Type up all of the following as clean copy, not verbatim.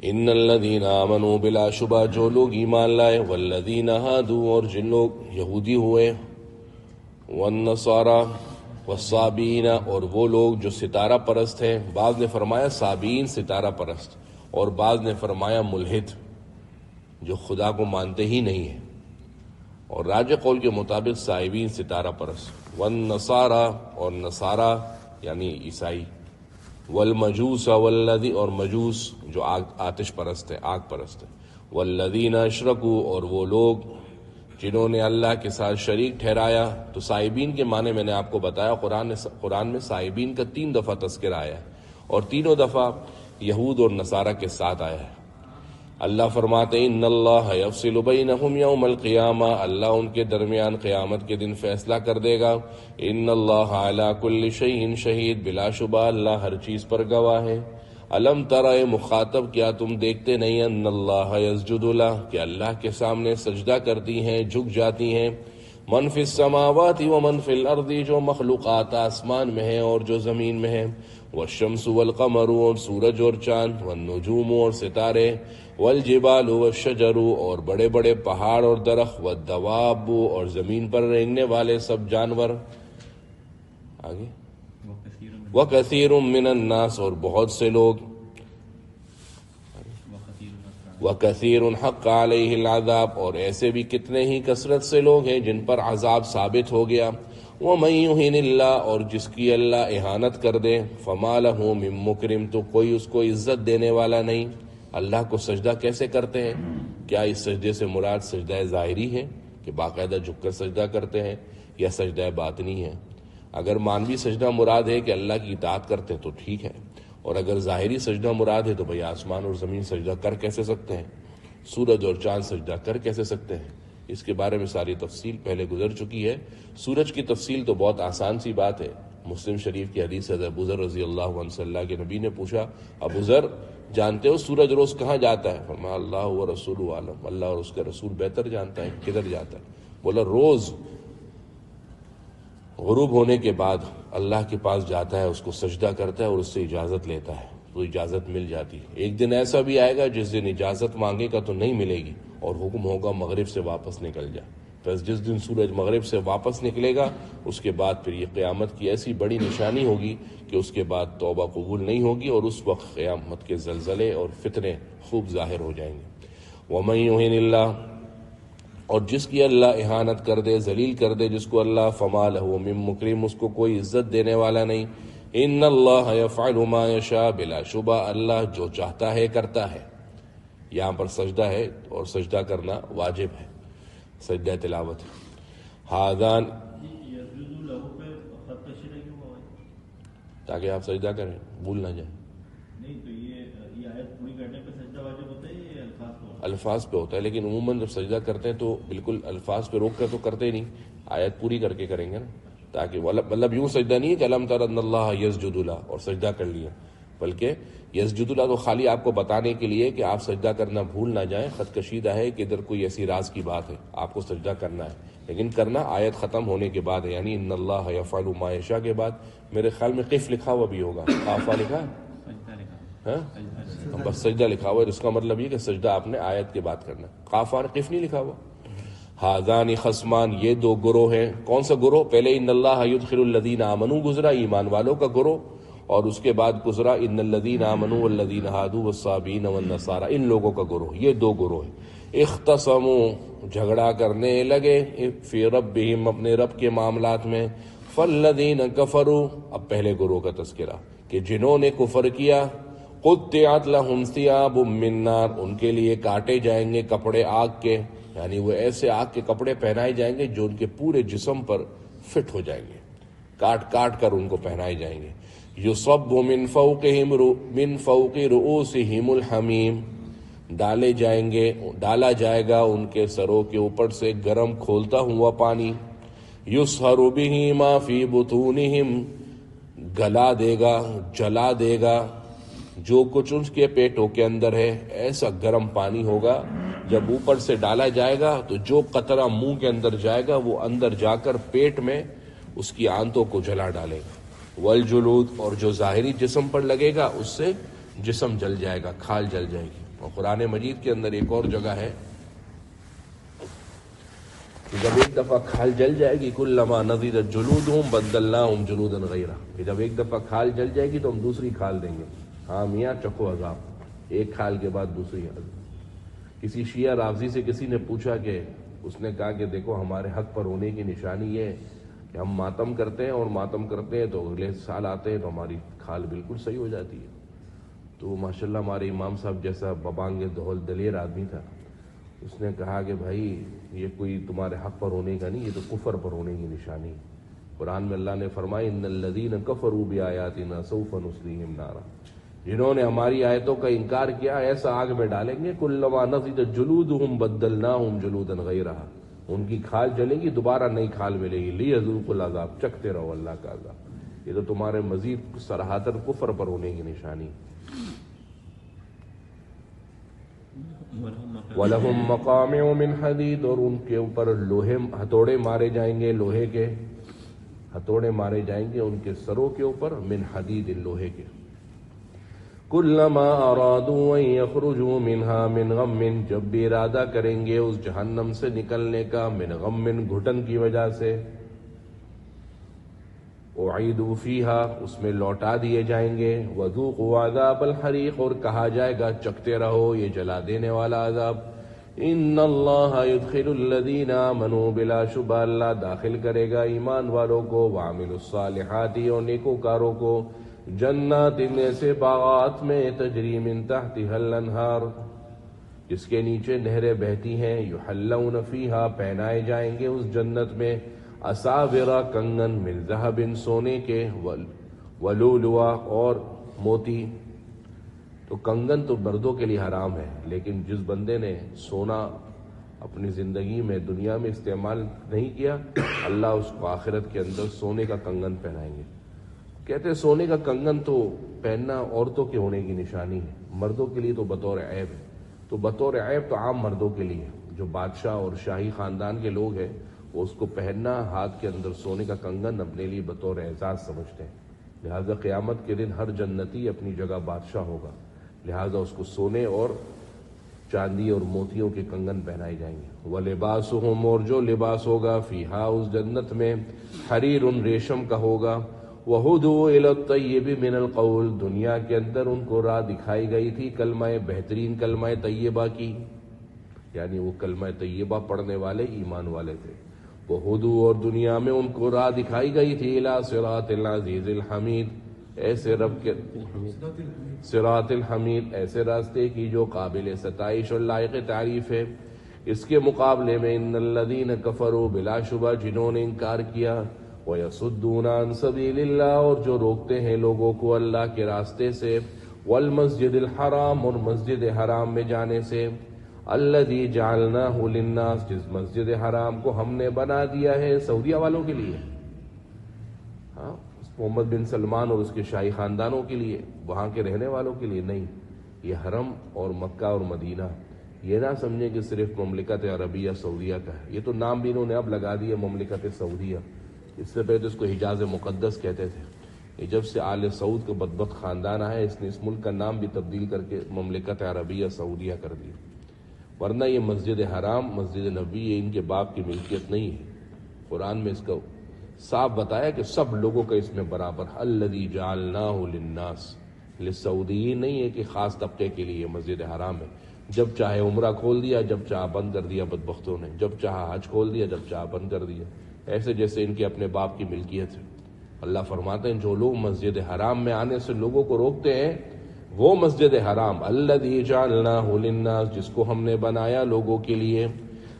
ان الذین آمنوا بلا شبہ جو لوگ ایمان لائے، والذین ہادوا اور جن لوگ یہودی ہوئے، والنصارى والصابین اور وہ لوگ جو ستارہ پرست ہیں، بعض نے فرمایا صابین ستارہ پرست اور بعض نے فرمایا ملحد جو خدا کو مانتے ہی نہیں ہیں، اور راجح قول کے مطابق صائبین ستارہ پرست، والنصارى اور نصارہ یعنی عیسائی، والمجوس والذی اور مجوس جو آتش پرست ہے، آگ پرست ہے، والذین اشرکوا اور وہ لوگ جنہوں نے اللہ کے ساتھ شریک ٹھہرایا۔ تو صائبین کے معنی میں نے آپ کو بتایا، قرآن میں صائبین کا 3 دفعہ تذکرہ آیا ہے اور تینوں دفعہ یہود اور نصارہ کے ساتھ آیا ہے۔ اللہ فرماتے ہیں ان اللہ یفصل بینہم یوم القیامہ، اللہ ان کے درمیان قیامت کے دن فیصلہ کر دے گا۔ ان اللہ علی کل شیء شہید، بلا شبہ اللہ ہر چیز پر گواہ ہے۔ الم تر اے مخاطب کیا تم دیکھتے نہیں، ان اللہ یسجد لہ کہ اللہ کے سامنے سجدہ کرتی ہیں، جھک جاتی ہیں، من فی السماوات ومن فی الارض جو مخلوقات آسمان میں ہیں اور جو زمین میں ہیں، والشمس والقمر اور سورج اور چاند، والنجوم اور ستارے، والجبال والشجر اور بڑے بڑے پہاڑ اور درخت، والدواب اور زمین پر رینگنے والے سب جانور، آگے وَكَثِيرٌ مِّنَ النَّاسِ اور بہت سے لوگ، وَكَثِيرٌ حَقَّ عَلَيْهِ الْعَذَابُ اور ایسے بھی کتنے ہی کثرت سے لوگ ہیں جن پر عذاب ثابت ہو گیا۔ وَمَن يُهِنِ اللَّهُ اور جس کی اللہ اہانت کر دے، فَمَا لَهُ مِن مُّكْرِمٍ تو کوئی اس کو عزت دینے والا نہیں۔ اللہ کو سجدہ کیسے کرتے ہیں؟ کیا اس سجدے سے مراد سجدہ ظاہری ہے کہ باقاعدہ جھک کر سجدہ کرتے ہیں، یا سجدہ باطنی ہے؟ اگر مانوی سجدہ مراد ہے کہ اللہ کی اطاعت کرتے تو ٹھیک ہے، اور اگر ظاہری سجدہ مراد ہے تو بھئی آسمان اور زمین سجدہ کر کیسے سکتے ہیں؟ سورج اور چاند سجدہ کر کیسے سکتے ہیں؟ اس کے بارے میں ساری تفصیل پہلے گزر چکی ہے۔ سورج کی تفصیل تو بہت آسان سی بات ہے، مسلم شریف کی حدیث سے ابو ذر رضی اللہ عنہ سے اللہ کے نبی نے پوچھا، ابو ذر جانتے ہو سورج روز کہاں جاتا ہے؟ فرمایا اللہ و رسول عالم، اللہ اور اس کا رسول بہتر جانتا ہے کدھر جاتا ہے۔ بولا روز غروب ہونے کے بعد اللہ کے پاس جاتا ہے، اس کو سجدہ کرتا ہے اور اس سے اجازت لیتا ہے، تو اجازت مل جاتی ہے۔ ایک دن ایسا بھی آئے گا جس دن اجازت مانگے گا تو نہیں ملے گی اور حکم ہوگا مغرب سے واپس نکل جا۔ بس جس دن سورج مغرب سے واپس نکلے گا اس کے بعد پھر یہ قیامت کی ایسی بڑی نشانی ہوگی کہ اس کے بعد توبہ قبول نہیں ہوگی، اور اس وقت قیامت کے زلزلے اور فتنے خوب ظاہر ہو جائیں گے۔ وَمَن يُهِنِ اللَّهُ اور جس کی اللہ اہانت کر دے، ذلیل کر دے جس کو اللہ، فما لہ من مکرم اس کو کوئی عزت دینے والا نہیں۔ ان اللہ یفعل ما یشاء بلا شبہ اللہ جو چاہتا ہے کرتا ہے۔ یہاں پر سجدہ ہے اور سجدہ کرنا واجب ہے، سجدہ تلاوت ہے۔ ہاذان تاکہ آپ سجدہ کریں، بھول نہ جائیں۔ نہیں تو یہ آیت پوری کرنے پہ سجدہ واجب ہوتا ہے یا الفاظ پہ؟ الفاظ پہ ہوتا ہے، لیکن عموماً جب سجدہ کرتے ہیں تو بالکل الفاظ پہ روک کر تو کرتے ہی نہیں، آیت پوری کر کے کریں گے نا، تاکہ مطلب یوں سجدہ نہیں ہے کہ الم تر ان اللہ یسجد لہ اور سجدہ کر لیا، بلکہ یسجد لہ تو خالی آپ کو بتانے کے لیے کہ آپ سجدہ کرنا بھول نہ جائیں، خط کشیدہ ہے کہ ادھر کوئی ایسی راز کی بات ہے، آپ کو سجدہ کرنا ہے، لیکن کرنا آیت ختم ہونے کے بعد ہے، یعنی ان اللہ یفعل ما یشاء کے بعد میرے خیال میں قف لکھا ہوا بھی ہوگا، قافہ لکھا ہے ہاں، بس سجدہ لکھا ہوا ہے، اس کا مطلب یہ کہ سجدہ آپ نے آیت کے بعد کرنا، قاف اور قف نہیں لکھا ہوا۔ ہاذان خصمان یہ دو گروہ ہیں، کون سا گروہ؟ پہلے ان اللہ یدخل الذین آمنوا گزرا، ایمان والوں کا گروہ، اور اس کے بعد گزرا ان الذین آمنوا والذین ہادوا والصابین والنصارى، ان لوگوں کا گروہ، یہ دو گروہ ہیں۔ اختصموا جھگڑا کرنے لگے، فی ربہم اپنے رب کے معاملات میں، فالذین کفروا اب پہلے گروہ کا تذکرہ کہ جنہوں نے کفر کیا، قطعت لہم ثیاب من نار ان کے لیے کاٹے جائیں گے کپڑے آگ کے، یعنی وہ ایسے آگ کے کپڑے پہنائے جائیں گے جو ان کے پورے جسم پر فٹ ہو جائیں گے، کاٹ کاٹ کر ان کو پہنائے جائیں گے۔ یصب من فوق رؤوسہم الحمیم ڈالا جائے گا ان کے سروں کے اوپر سے گرم کھولتا ہوا پانی، یصہر بہ ما فی بطونہم گلا دے گا، جلا دے گا جو کچھ ان کے پیٹوں کے اندر ہے، ایسا گرم پانی ہوگا جب اوپر سے ڈالا جائے گا تو جو قطرہ منہ کے اندر جائے گا وہ اندر جا کر پیٹ میں اس کی آنتوں کو جلا ڈالے گا۔ والجلود اور جو ظاہری جسم پر لگے گا اس سے جسم جل جائے گا، کھال جل جائے گی۔ اور قرآن مجید کے اندر ایک اور جگہ ہے کہ جب ایک دفعہ کھال جل جائے گی کلما نضجت جلودہم بدلناہم جلودا غیرہا، کہ جب ایک دفعہ کھال جل جائے گی تو ہم دوسری کھال دیں گے۔ ہاں میاں چکھو عذاب، ایک کھال کے بعد دوسری عذاب۔ کسی شیعہ رافضی سے کسی نے پوچھا کہ اس نے کہا کہ دیکھو ہمارے حق پر ہونے کی نشانی یہ ہے کہ ہم ماتم کرتے ہیں، اور ماتم کرتے ہیں تو اگلے سال آتے ہیں تو ہماری کھال بالکل صحیح ہو جاتی ہے۔ تو ماشاءاللہ ہمارے امام صاحب جیسا ببانگ دلیر آدمی تھا، اس نے کہا کہ بھائی یہ کوئی تمہارے حق پر ہونے کا نہیں، یہ تو کفر پر ہونے کی نشانی ہے۔ قرآن میں اللہ نے فرمایا ان الذین کفروا بآیاتنا سوف نصلیہم نارا، جنہوں نے ہماری آیتوں کا انکار کیا ایسا آگ میں ڈالیں گے، کلما نضجت جلودہم بدلناہم جلودا غیرہا، ان کی کھال جلے گی دوبارہ نئی کھال ملے گی، لیذوقوا العذاب، چکھتے رہو اللہ کا عذاب۔ یہ تو تمہارے مزید صراحتاً کفر پر ہونے کی نشانی۔ وَلَهُمْ مَقَامِعُ مِنْ حَدِيدٍ، اور ان کے اوپر لوہے ہتھوڑے مارے جائیں گے، لوہے کے ہتھوڑے مارے جائیں گے ان کے سروں کے اوپر، من حدید، لوہے کے۔ كُلَّمَا أَرَادُوا أَن يَخْرُجُوا مِنْهَا مِنْ غَمٍّ، جب بھی ارادہ کریں گے اس جہنم سے نکلنے کا، من غم، گھٹن کی وجہ سے، اعیدوا فیها، اس میں لوٹا دیے جائیں گے، وذوقوا عذاب الحریق، اور کہا جائے گا چکھتے رہو یہ جلا دینے والا عذاب۔ ان اللہ يدخل الذین آمنوا، بلا شبہ اللہ داخل کرے گا ایمان والوں کو، وعملوا الصالحات، اور نیکوکاروں کو، جنات، ایسے باغات میں، تجری من تحتها الانہار، جس کے نیچے نہریں بہتی ہیں، یحلون فیہا، پہنائے جائیں گے اس جنت میں، اساورا، کنگن، من ذہب، سونے کے، ولولوا، اور موتی۔ تو کنگن تو مردوں کے لیے حرام ہے، لیکن جس بندے نے سونا اپنی زندگی میں دنیا میں استعمال نہیں کیا، اللہ اس کو آخرت کے اندر سونے کا کنگن پہنائیں گے۔ کہتے ہیں سونے کا کنگن تو پہننا عورتوں کے ہونے کی نشانی ہے، مردوں کے لیے تو بطور عیب ہے۔ تو بطور عیب تو عام مردوں کے لیے، جو بادشاہ اور شاہی خاندان کے لوگ ہیں وہ اس کو پہننا، ہاتھ کے اندر سونے کا کنگن اپنے لیے بطور اعزاز سمجھتے ہیں۔ لہذا قیامت کے دن ہر جنتی اپنی جگہ بادشاہ ہوگا، لہذا اس کو سونے اور چاندی اور موتیوں کے کنگن پہنائے جائیں گے۔ وَلِبَاسُهُمْ، اور جو لباس ہوگا، فیہا، اس جنت میں، حریر، ریشم کا ہوگا، وَهُدُوا إِلَى الطَّيِّبِ مِنَ الْقَوْلِ، دنیا کے اندر ان کو راہ دکھائی گئی تھی کلمہ بہترین، کلمہ طیبہ کی، یعنی وہ کلمہ طیبہ پڑھنے والے ایمان والے تھے۔ وَهُدُوا، اور دنیا میں ان کو راہ دکھائی گئی تھی، إِلَى صِرَاطِ الْعَزِيزِ الْحَمِيدِ، ایسے رب کے صراط الحمید، ایسے راستے کی جو قابل ستائش اور لائق تعریف ہے۔ اس کے مقابلے میں ان الذین کفروا، بلا شبہ جنہوں نے انکار کیا، وَيَصُدُّونَ عَن سَبِيلِ اللَّهِ، اور جو روکتے ہیں لوگوں کو اللہ کے راستے سے، وَالْمَسْجِدِ الْحَرَامِ، اور مسجد حرام میں جانے سے، الَّذِي جَعَلْنَاهُ لِلنَّاسِ، جس مسجد حرام کو ہم نے بنا دیا ہے سعودیہ والوں کے لیے، ہاں محمد بن سلمان اور اس کے شاہی خاندانوں کے لیے، وہاں کے رہنے والوں کے لیے نہیں۔ یہ حرم اور مکہ اور مدینہ، یہ نہ سمجھیں کہ صرف مملکت عربیہ سعودیہ کا ہے، یہ تو نام بھی انہوں نے اب لگا دیا مملکت سعودیہ، اس سے پہلے تو اس کو حجاز مقدس کہتے تھے۔ یہ جب سے آل سعود کا بدبخت خاندان آیا، اس نے اس ملک کا نام بھی تبدیل کر کے مملکت عربیہ سعودیہ کر دیا، ورنہ یہ مسجد حرام، مسجد نبوی، یہ ان کے باپ کی ملکیت نہیں ہے۔ قرآن میں اس کا صاف بتایا کہ سب لوگوں کا اس میں برابر، الذی جعلناہ للناس، للسعودیین نہیں ہے کہ خاص طبقے کے لیے مسجد حرام ہے۔ جب چاہے عمرہ کھول دیا، جب چاہا بند کر دیا بدبختوں نے، جب چاہا حج کھول دیا، جب چاہا بند کر دیا، ایسے جیسے ان کے اپنے باپ کی ملکیت ہے۔ اللہ فرماتے ہیں جو لوگ مسجد حرام میں آنے سے لوگوں کو روکتے ہیں، وہ مسجد حرام، الذی جعلناہ للناس، جس کو ہم نے بنایا لوگوں کے لیے،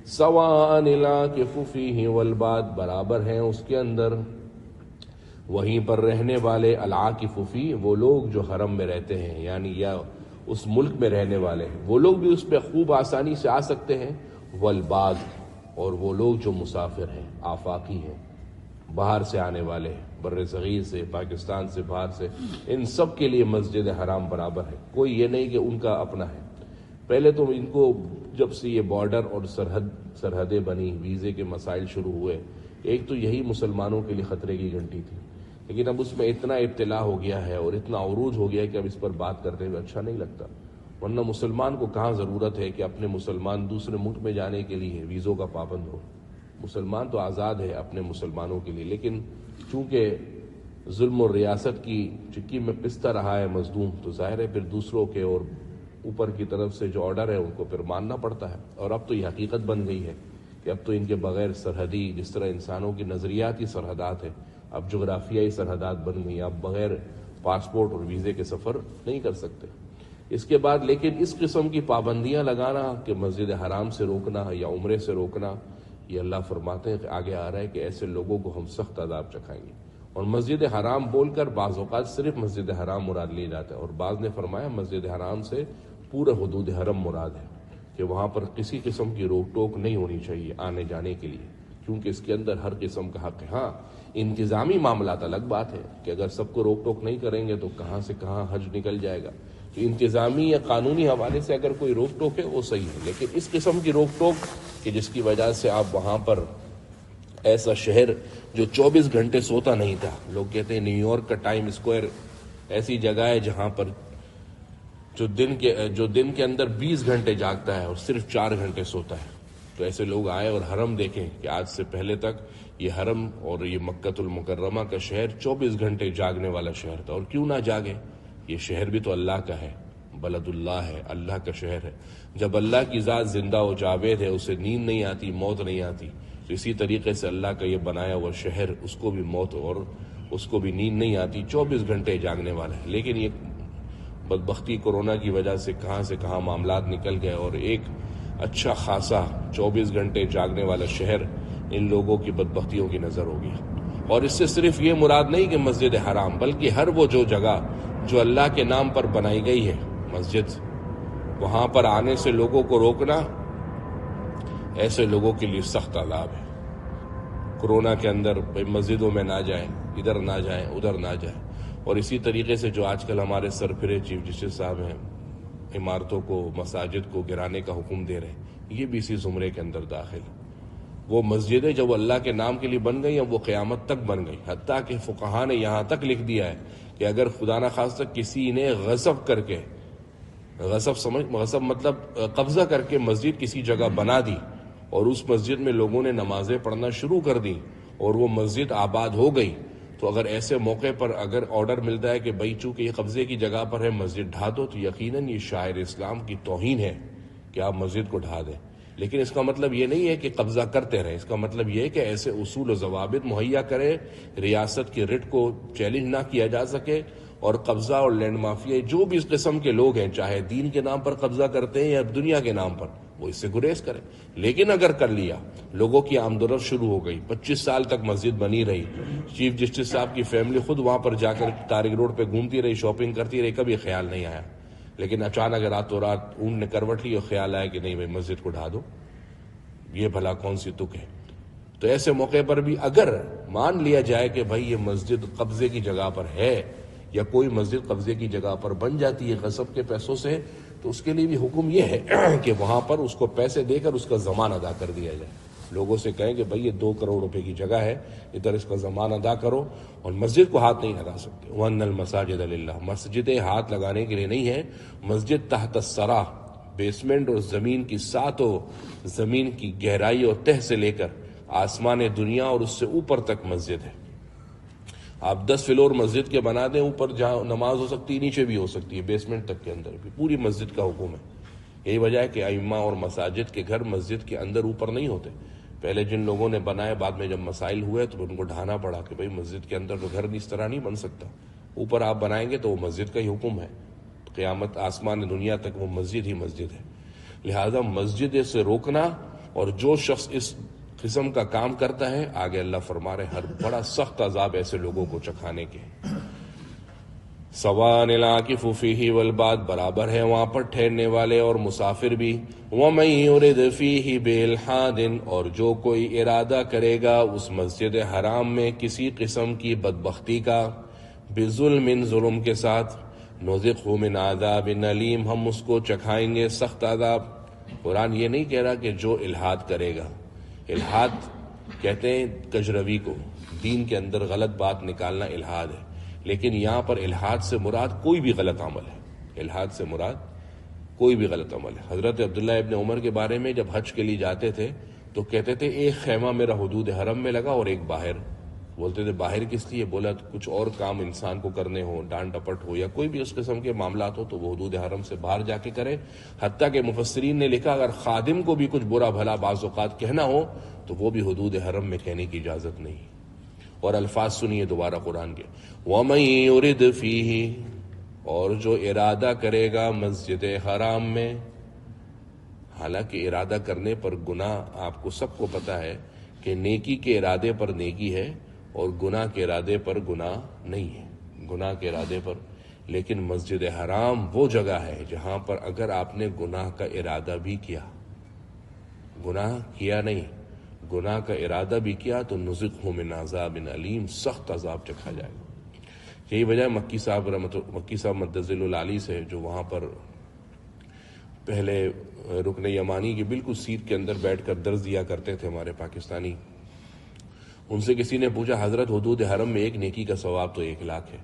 سواء العاکف فیہ والباد، برابر ہیں اس کے اندر وہیں پر رہنے والے، العاکف فیہ، وہ لوگ جو حرم میں رہتے ہیں، یعنی یا اس ملک میں رہنے والے، وہ لوگ بھی اس پہ خوب آسانی سے آ سکتے ہیں، والباد، اور وہ لوگ جو مسافر ہیں، آفاقی ہیں، باہر سے آنے والے، بر صغیر سے، پاکستان سے، باہر سے، ان سب کے لیے مسجد حرام برابر ہے۔ کوئی یہ نہیں کہ ان کا اپنا ہے۔ پہلے تو ان کو جب سے یہ بارڈر اور سرحدیں بنی، ویزے کے مسائل شروع ہوئے، ایک تو یہی مسلمانوں کے لیے خطرے کی گھنٹی تھی لیکن اب اس میں اتنا ابتلا ہو گیا ہے اور اتنا عروج ہو گیا ہے کہ اب اس پر بات کرتے ہوئے اچھا نہیں لگتا. ورنہ مسلمان کو کہاں ضرورت ہے کہ اپنے مسلمان دوسرے ملک میں جانے کے لیے ویزوں کا پابند ہو. مسلمان تو آزاد ہے اپنے مسلمانوں کے لیے، لیکن چونکہ ظلم و ریاست کی چکی میں پستا رہا ہے مظلوم، تو ظاہر ہے پھر دوسروں کے اور اوپر کی طرف سے جو آرڈر ہے ان کو پھر ماننا پڑتا ہے. اور اب تو یہ حقیقت بن گئی ہے کہ اب تو ان کے بغیر سرحدی، جس طرح انسانوں کی نظریاتی سرحدات ہے، اب جغرافیائی سرحدات بن گئی. اب بغیر پاسپورٹ اور ویزے کے سفر نہیں کر سکتے. اس کے بعد لیکن اس قسم کی پابندیاں لگانا کہ مسجد حرام سے روکنا یا عمرے سے روکنا، یہ اللہ فرماتے ہیں کہ آگے آ رہا ہے کہ ایسے لوگوں کو ہم سخت عذاب چکھائیں گے. اور مسجد حرام بول کر بعض اوقات صرف مسجد حرام مراد لیا جاتا ہے، اور بعض نے فرمایا مسجد حرام سے پورے حدود حرم مراد ہے کہ وہاں پر کسی قسم کی روک ٹوک نہیں ہونی چاہیے آنے جانے کے لیے، کیونکہ اس کے اندر ہر قسم کا حق ہے. ہاں انتظامی معاملات الگ بات ہے کہ اگر سب کو روک ٹوک نہیں کریں گے تو کہاں سے کہاں حج نکل جائے گا. تو انتظامی یا قانونی حوالے سے اگر کوئی روک ٹوک ہے وہ صحیح ہے، لیکن اس قسم کی روک ٹوک کہ جس کی وجہ سے آپ وہاں پر ایسا شہر جو 24 گھنٹے سوتا نہیں تھا، لوگ کہتے ہیں نیو یارک کا ٹائم اسکوائر ایسی جگہ ہے جہاں پر جو دن کے اندر 20 گھنٹے جاگتا ہے اور صرف 4 گھنٹے سوتا ہے. تو ایسے لوگ آئے اور حرم دیکھیں کہ آج سے پہلے تک یہ حرم اور یہ مکۃ المکرمہ کا شہر 24 گھنٹے جاگنے والا شہر تھا. اور کیوں نہ جاگے، یہ شہر بھی تو اللہ کا ہے، بلد اللہ ہے، اللہ کا شہر ہے. جب اللہ کی ذات زندہ و جاوید ہے، اسے نیند نہیں آتی، موت نہیں آتی، تو اسی طریقے سے اللہ کا یہ بنایا ہوا شہر، اس کو بھی موت اور اس کو بھی نیند نہیں آتی، 24 گھنٹے جاگنے والا ہے. لیکن یہ بدبختی کورونا کی وجہ سے کہاں سے کہاں معاملات نکل گئے اور ایک اچھا خاصا 24 گھنٹے جاگنے والا شہر ان لوگوں کی بدبختیوں کی نظر ہو گیا. اور اس سے صرف یہ مراد نہیں کہ مسجد حرام، بلکہ ہر وہ جو جگہ جو اللہ کے نام پر بنائی گئی ہے مسجد، وہاں پر آنے سے لوگوں کو روکنا، ایسے لوگوں کے لیے سخت عذاب ہے. کورونا کے اندر مسجدوں میں نہ جائیں، ادھر نہ جائیں، ادھر نہ جائیں. اور اسی طریقے سے جو آج کل ہمارے سرپھرے چیف جسٹس صاحب ہیں، عمارتوں کو، مساجد کو گرانے کا حکم دے رہے ہیں، یہ بھی اسی زمرے کے اندر داخل ہے. وہ مسجدیں جو اللہ کے نام کے لیے بن گئی ہیں وہ قیامت تک بن گئی، حتیٰ کہ فقہا نے یہاں تک لکھ دیا ہے کہ اگر خدا نخواستہ کسی نے غصب کر کے، غصب مطلب قبضہ کر کے مسجد کسی جگہ بنا دی اور اس مسجد میں لوگوں نے نمازیں پڑھنا شروع کر دی اور وہ مسجد آباد ہو گئی، تو اگر ایسے موقع پر اگر آرڈر ملتا ہے کہ بھائی چونکہ یہ قبضے کی جگہ پر ہے مسجد ڈھا دو، تو یقیناً یہ شاعر اسلام کی توہین ہے کہ آپ مسجد کو ڈھا دیں. لیکن اس کا مطلب یہ نہیں ہے کہ قبضہ کرتے رہیں، اس کا مطلب یہ ہے کہ ایسے اصول و ضوابط مہیا کرے، ریاست کی رٹ کو چیلنج نہ کیا جا سکے، اور قبضہ اور لینڈ مافیا جو بھی اس قسم کے لوگ ہیں، چاہے دین کے نام پر قبضہ کرتے ہیں یا دنیا کے نام پر، وہ اس سے گریز کریں. لیکن اگر کر لیا، لوگوں کی آمد و رفت شروع ہو گئی، 25 سال تک مسجد بنی رہی، چیف جسٹس صاحب کی فیملی خود وہاں پر جا کر طارق روڈ پہ گھومتی رہی، شاپنگ کرتی رہی، کبھی خیال نہیں آیا. لیکن اچانک راتوں رات اون نے کروٹ لی اور خیال آیا کہ نہیں بھائی مسجد کو ڈھا دو، یہ بھلا کون سی تک ہے. تو ایسے موقع پر بھی اگر مان لیا جائے کہ بھائی یہ مسجد قبضے کی جگہ پر ہے، یا کوئی مسجد قبضے کی جگہ پر بن جاتی ہے غصب کے پیسوں سے، تو اس کے لیے بھی حکم یہ ہے کہ وہاں پر اس کو پیسے دے کر اس کا ضمان ادا کر دیا جائے. لوگوں سے کہیں کہ بھائی یہ 2 کروڑ روپے کی جگہ ہے، ادھر اس کا ضمان ادا کرو، اور مسجد کو ہاتھ نہیں لگا سکتے. وَأَنَّ الْمَسَاجِدَ لِلَّهِ، مسجدیں ہاتھ لگانے کے لیے نہیں ہے. مسجد تحت الثری، بیسمنٹ اور زمین کی ساتوں زمین کی گہرائی اور تہ سے لے کر آسمان دنیا اور اس سے اوپر تک مسجد ہے. آپ 10 فلور مسجد کے بنا دیں، اوپر جہاں نماز ہو سکتی ہے نیچے بھی ہو سکتی ہے، بیسمنٹ تک کے اندر بھی پوری مسجد کا حکم ہے. یہی وجہ ہے کہ ائمہ اور مساجد کے گھر مسجد کے اندر اوپر نہیں ہوتے. پہلے جن لوگوں نے بنائے، بعد میں جب مسائل ہوئے تو ان کو ڈھانا پڑا کہ بھئی مسجد کے اندر تو گھر اس طرح نہیں بن سکتا، اوپر آپ بنائیں گے تو وہ مسجد کا ہی حکم ہے، قیامت آسمان دنیا تک وہ مسجد ہی مسجد ہے. لہذا مسجد سے روکنا، اور جو شخص اس قسم کا کام کرتا ہے، آگے اللہ فرما رہے ہر بڑا سخت عذاب ایسے لوگوں کو چکھانے کے. سواء العاکف فیہ والباد، برابر ہے وہاں پر ٹھہرنے والے اور مسافر بھی. ومن یرد فیہ بالحاد، اور جو کوئی ارادہ کرے گا اس مسجد حرام میں کسی قسم کی بدبختی کا، بظلم، ظلم کے ساتھ، نذقہ من عذاب علیم، ہم اس کو چکھائیں گے سخت عذاب. قرآن یہ نہیں کہہ رہا کہ جو الحاد کرے گا، الحاد کہتے ہیں کجروی کو، دین کے اندر غلط بات نکالنا الحاد ہے، لیکن یہاں پر الحاد سے مراد کوئی بھی غلط عمل ہے، الحاد سے مراد کوئی بھی غلط عمل ہے۔ حضرت عبداللہ ابن عمر کے بارے میں جب حج کے لیے جاتے تھے تو کہتے تھے ایک خیمہ میرا حدود حرم میں لگا اور ایک باہر۔ بولتے تھے باہر کس لیے؟ بولا کچھ اور کام انسان کو کرنے ہو، ڈانٹ ڈپٹ ہو یا کوئی بھی اس قسم کے معاملات ہو تو وہ حدود حرم سے باہر جا کے کرے۔ حتیٰ کہ مفسرین نے لکھا اگر خادم کو بھی کچھ برا بھلا بعض اوقات کہنا ہو تو وہ بھی حدود حرم میں کہنے کی اجازت نہیں۔ اور الفاظ سنیے دوبارہ قرآن کے، وَمَن يُرِدْ فِيهِ، اور جو ارادہ کرے گا مسجد حرام میں۔ حالانکہ ارادہ کرنے پر گناہ آپ کو سب کو پتہ ہے کہ نیکی کے ارادے پر نیکی ہے اور گناہ کے ارادے پر گناہ نہیں ہے، گناہ کے ارادے پر۔ لیکن مسجد حرام وہ جگہ ہے جہاں پر اگر آپ نے گناہ کا ارادہ بھی کیا، گناہ کیا نہیں، گناہ کا ارادہ بھی کیا تو نذقہ من عذاب علیم، سخت عذاب چکھا جائے گا۔ یہی وجہ مکی صاحب مدظل العالی سے جو وہاں پر پہلے رکن یمانی کی بالکل سیٹ کے اندر بیٹھ کر درس دیا کرتے تھے ہمارے پاکستانی، ان سے کسی نے پوچھا حضرت حدود حرم میں ایک نیکی کا ثواب تو 1,00,000 ہے،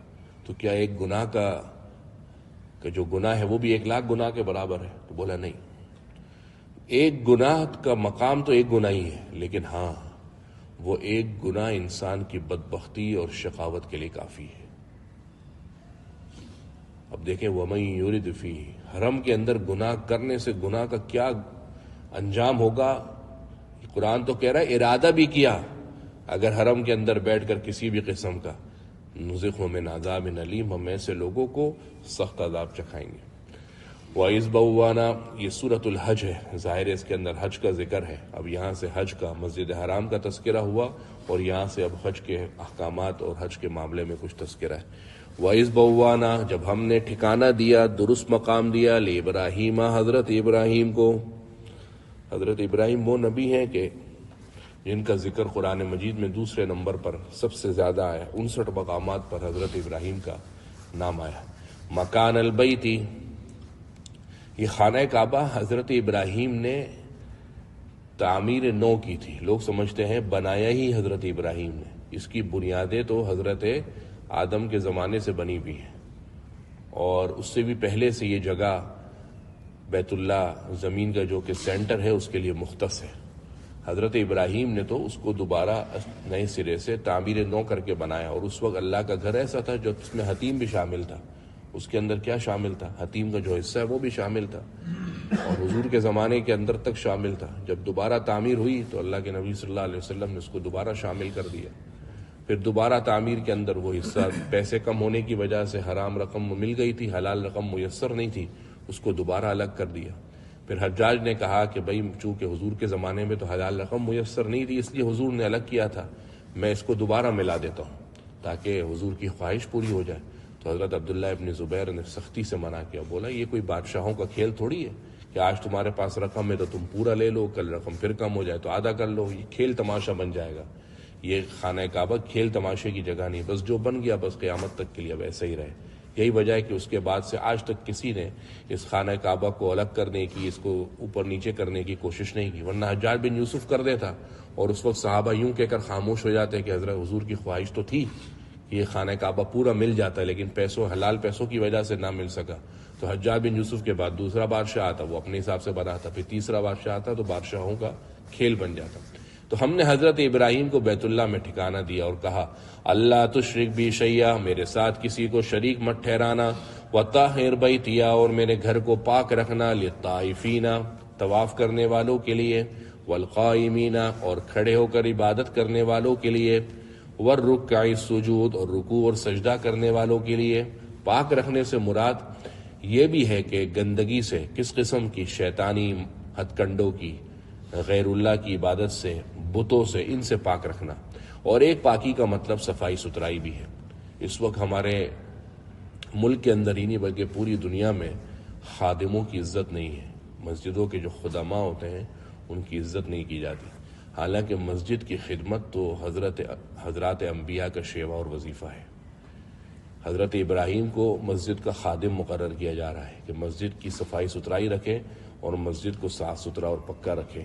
تو کیا ایک گناہ کا جو گناہ ہے وہ بھی 1,00,000 گناہ کے برابر ہے؟ تو بولا نہیں، ایک گناہ کا مقام تو ایک گناہ ہی ہے، لیکن ہاں وہ ایک گناہ انسان کی بدبختی اور شقاوت کے لیے کافی ہے۔ اب دیکھیں وَمَن يُرِدْ فِيهِ، حرم کے اندر گناہ کرنے سے گناہ کا کیا انجام ہوگا؟ قرآن تو کہہ رہا ہے ارادہ بھی کیا اگر حرم کے اندر بیٹھ کر کسی بھی قسم کا، نذقہ من عذاب علیم، ہم ایسے لوگوں کو سخت عذاب چکھائیں گے۔ وَإِذْ بَوَّأْنَا، یہ سورۃ الحج ہے، ظاہر ہے اس کے اندر حج کا ذکر ہے۔ اب یہاں سے حج کا، مسجد حرام کا تذکرہ ہوا اور یہاں سے اب حج کے احکامات اور حج کے معاملے میں کچھ تذکرہ ہے۔ وَإِذْ بَوَّأْنَا، جب ہم نے ٹھکانہ دیا، درست مقام دیا، لِإِبْرَاهِيمَ، حضرت ابراہیم کو۔ حضرت ابراہیم وہ نبی ہیں کہ جن کا ذکر قرآن مجید میں دوسرے نمبر پر سب سے زیادہ آیا، 59 مقامات پر حضرت ابراہیم کا نام آیا۔ مکان البیتی، یہ خانہ کعبہ حضرت ابراہیم نے تعمیر نو کی تھی، لوگ سمجھتے ہیں بنایا ہی حضرت ابراہیم نے، اس کی بنیادیں تو حضرت آدم کے زمانے سے بنی ہوئی ہیں، اور اس سے بھی پہلے سے یہ جگہ بیت اللہ زمین کا جو کہ سینٹر ہے اس کے لیے مختص ہے۔ حضرت ابراہیم نے تو اس کو دوبارہ نئے سرے سے تعمیر نو کر کے بنایا، اور اس وقت اللہ کا گھر ایسا تھا جو اس میں حتیم بھی شامل تھا۔ اس کے اندر کیا شامل تھا؟ حتیم کا جو حصہ ہے وہ بھی شامل تھا، اور حضور کے زمانے کے اندر تک شامل تھا۔ جب دوبارہ تعمیر ہوئی تو اللہ کے نبی صلی اللہ علیہ وسلم نے اس کو دوبارہ شامل کر دیا۔ پھر دوبارہ تعمیر کے اندر وہ حصہ پیسے کم ہونے کی وجہ سے حرام رقم مل گئی تھی، حلال رقم میسر نہیں تھی، اس کو دوبارہ الگ کر دیا۔ پھر حجاج نے کہا کہ بھئی چونکہ حضور کے زمانے میں تو حلال رقم میسر نہیں تھی، اس لیے حضور نے الگ کیا تھا، میں اس کو دوبارہ ملا دیتا ہوں تاکہ حضور کی خواہش پوری ہو جائے۔ تو حضرت عبداللہ ابن زبیر نے سختی سے منع کیا، بولا یہ کوئی بادشاہوں کا کھیل تھوڑی ہے کہ آج تمہارے پاس رقم ہے تو تم پورا لے لو، کل رقم پھر کم ہو جائے تو آدھا کر لو، یہ کھیل تماشا بن جائے گا۔ یہ خانہ کعبہ کھیل تماشے کی جگہ نہیں، بس جو بن گیا بس قیامت تک کے لیے اب ایسا ہی رہے۔ یہی وجہ ہے کہ اس کے بعد سے آج تک کسی نے اس خانہ کعبہ کو الگ کرنے کی، اس کو اوپر نیچے کرنے کی کوشش نہیں کی، ورنہ حجاج بن یوسف کر دیتا اور اس وقت صحابہ یوں کہہ کر خاموش ہو جاتے کہ حضرت حضور کی خواہش تو تھی کہ یہ خانہ کعبہ پورا مل جاتا ہے، لیکن حلال پیسوں کی وجہ سے نہ مل سکا۔ تو حجاج بن یوسف کے بعد دوسرا بادشاہ آتا، وہ اپنے حساب سے بناتا، پھر تیسرا بادشاہ آتا تو بادشاہوں کا کھیل بن جاتا۔ تو ہم نے حضرت ابراہیم کو بیت اللہ میں ٹھکانہ دیا اور کہا اللہ تشرک بی شیئا، میرے ساتھ کسی کو شریک مت ٹھہرانا، وطہر بیتیا، اور میرے گھر کو پاک رکھنا، للطائفین، طواف کرنے والوں کے لیے، والقائمین، اور کھڑے ہو کر عبادت کرنے والوں کے لیے، والرکع السجود، اور رکوع اور سجدہ کرنے والوں کے لیے۔ پاک رکھنے سے مراد یہ بھی ہے کہ گندگی سے، کس قسم کی؟ شیطانی ہتھ کنڈوں کی، غیر اللہ کی عبادت سے، بتوں سے، ان سے پاک رکھنا۔ اور ایک پاکی کا مطلب صفائی ستھرائی بھی ہے۔ اس وقت ہمارے ملک کے اندر ہی نہیں بلکہ پوری دنیا میں خادموں کی عزت نہیں ہے، مسجدوں کے جو خدماء ہوتے ہیں ان کی عزت نہیں کی جاتی، حالانکہ مسجد کی خدمت تو حضرات انبیاء کا شیوا اور وظیفہ ہے۔ حضرت ابراہیم کو مسجد کا خادم مقرر کیا جا رہا ہے کہ مسجد کی صفائی ستھرائی رکھے اور مسجد کو صاف ستھرا اور پکا رکھے۔